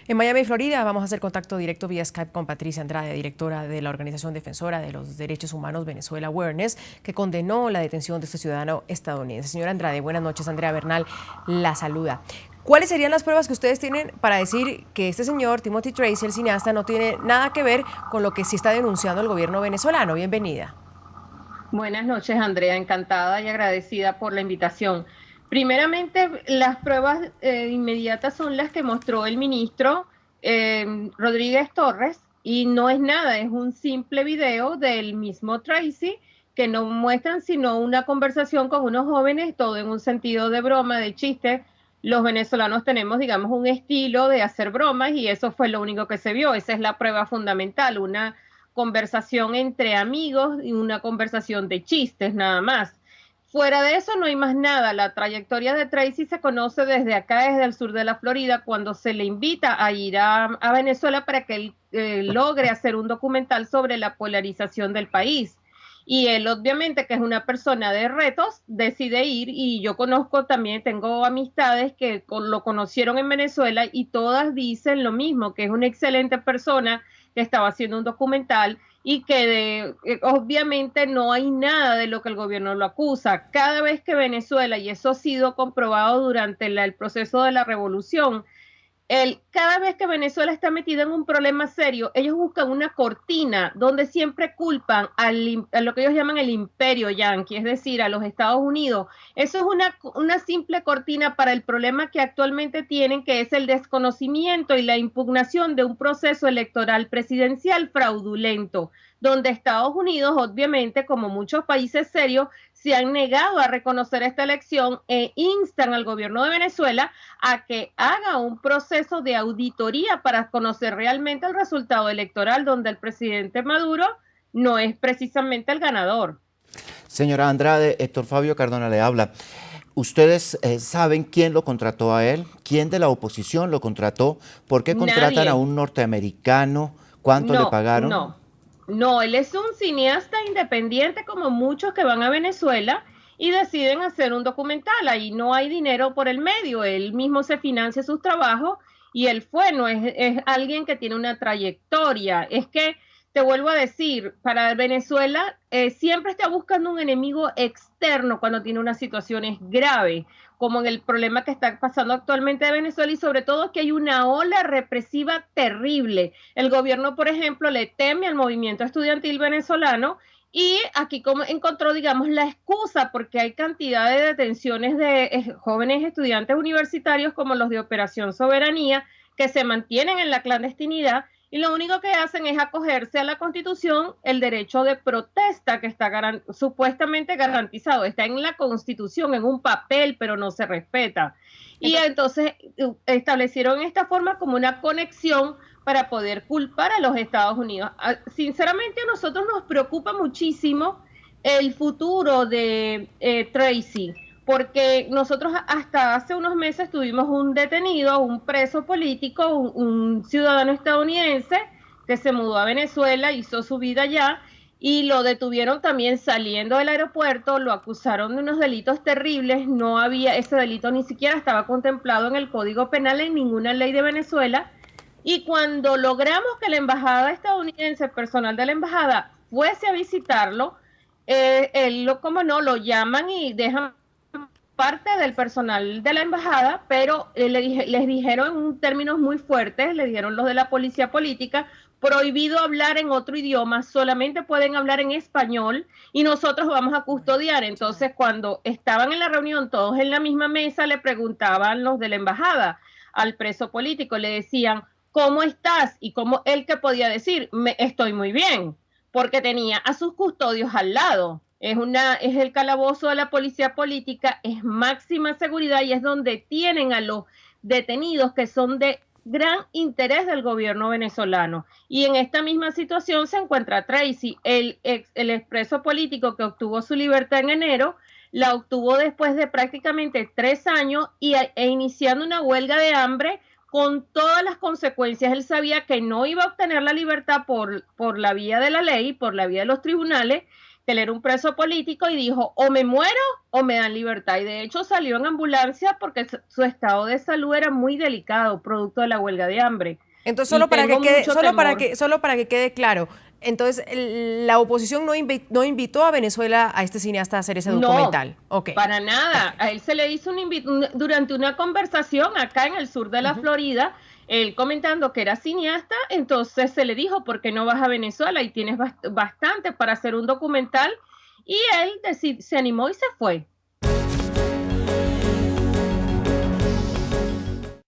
En Miami, Florida, vamos a hacer contacto directo vía Skype con Patricia Andrade, directora de la Organización Defensora de los Derechos Humanos Venezuela Awareness, que condenó la detención de este ciudadano estadounidense. Señora Andrade, buenas noches. Andrea Bernal la saluda. ¿Cuáles serían las pruebas que ustedes tienen para decir que este señor, Timothy Tracy, el cineasta, no tiene nada que ver con lo que sí está denunciando el gobierno venezolano? Bienvenida. Buenas noches, Andrea. Encantada y agradecida por la invitación. Primeramente, las pruebas inmediatas son las que mostró el ministro Rodríguez Torres y no es nada, es un simple video del mismo Tracy que no muestran sino una conversación con unos jóvenes, todo en un sentido de broma, de chiste. Los venezolanos tenemos, digamos, un estilo de hacer bromas y eso fue lo único que se vio. Esa es la prueba fundamental, una conversación entre amigos y una conversación de chistes nada más. Fuera de eso no hay más nada. La trayectoria de Tracy se conoce desde acá, desde el sur de la Florida, cuando se le invita a ir a Venezuela para que él logre hacer un documental sobre la polarización del país. Y él obviamente, que es una persona de retos, decide ir y yo conozco también, tengo amistades que lo conocieron en Venezuela y todas dicen lo mismo, que es una excelente persona, que estaba haciendo un documental y que obviamente no hay nada de lo que el gobierno lo acusa. Cada vez que Venezuela, y eso ha sido comprobado durante el proceso de la revolución, cada vez que Venezuela está metida en un problema serio, ellos buscan una cortina donde siempre culpan a lo que ellos llaman el imperio yanqui, es decir, a los Estados Unidos. Eso es una simple cortina para el problema que actualmente tienen, que es el desconocimiento y la impugnación de un proceso electoral presidencial fraudulento, donde Estados Unidos, obviamente, como muchos países serios, se han negado a reconocer esta elección e instan al gobierno de Venezuela a que haga un proceso de auditoría para conocer realmente el resultado electoral, donde el presidente Maduro no es precisamente el ganador. Señora Andrade, Héctor Fabio Cardona le habla. ¿Ustedes saben quién lo contrató a él? ¿Quién de la oposición lo contrató? ¿Por qué contratan a Nadie. un norteamericano? ¿Cuánto le No, pagaron? no. No, él es un cineasta independiente como muchos que van a Venezuela y deciden hacer un documental. Ahí no hay dinero por el medio, él mismo se financia sus trabajos y él fue, no es alguien que tiene una trayectoria. Es que, te vuelvo a decir, para Venezuela siempre está buscando un enemigo externo cuando tiene unas situaciones graves, como en el problema que está pasando actualmente de Venezuela y sobre todo que hay una ola represiva terrible. El gobierno, por ejemplo, le teme al movimiento estudiantil venezolano y aquí como encontró, digamos, la excusa porque hay cantidad de detenciones de jóvenes estudiantes universitarios como los de Operación Soberanía que se mantienen en la clandestinidad y lo único que hacen es acogerse a la Constitución, el derecho de protesta que está supuestamente garantizado, está en la Constitución, en un papel, pero no se respeta. Y Entonces, entonces establecieron esta forma como una conexión para poder culpar a los Estados Unidos. Sinceramente a nosotros nos preocupa muchísimo el futuro de Tracy, porque nosotros hasta hace unos meses tuvimos un detenido, un preso político, un ciudadano estadounidense que se mudó a Venezuela, hizo su vida allá y lo detuvieron también saliendo del aeropuerto, lo acusaron de unos delitos terribles, no había, ese delito ni siquiera estaba contemplado en el Código Penal en ninguna ley de Venezuela y cuando logramos que la embajada estadounidense, el personal de la embajada, fuese a visitarlo, él como no, lo llaman y dejan parte del personal de la embajada, pero les dijeron en términos muy fuertes, le dijeron los de la policía política, prohibido hablar en otro idioma, solamente pueden hablar en español y nosotros vamos a custodiar. Entonces, cuando estaban en la reunión todos en la misma mesa, le preguntaban los de la embajada al preso político, le decían, ¿cómo estás? Y como él que podía decir, estoy muy bien, porque tenía a sus custodios al lado. Es el calabozo de la policía política, es máxima seguridad y es donde tienen a los detenidos que son de gran interés del gobierno venezolano. Y en esta misma situación se encuentra Tracy, el expreso político que obtuvo su libertad en enero, la obtuvo después de prácticamente 3 años e iniciando una huelga de hambre con todas las consecuencias. Él sabía que no iba a obtener la libertad por la vía de la ley, por la vía de los tribunales, que él era un preso político y dijo, o me muero o me dan libertad. Y de hecho salió en ambulancia porque su estado de salud era muy delicado, producto de la huelga de hambre. Entonces, solo para que quede claro, entonces la oposición no invitó a Venezuela a este cineasta a hacer ese documental. No, okay. Para nada. A él se le hizo durante una conversación acá en el sur de la Florida, él comentando que era cineasta, entonces se le dijo, ¿por qué no vas a Venezuela? Y tienes bastante para hacer un documental. Y él se animó y se fue.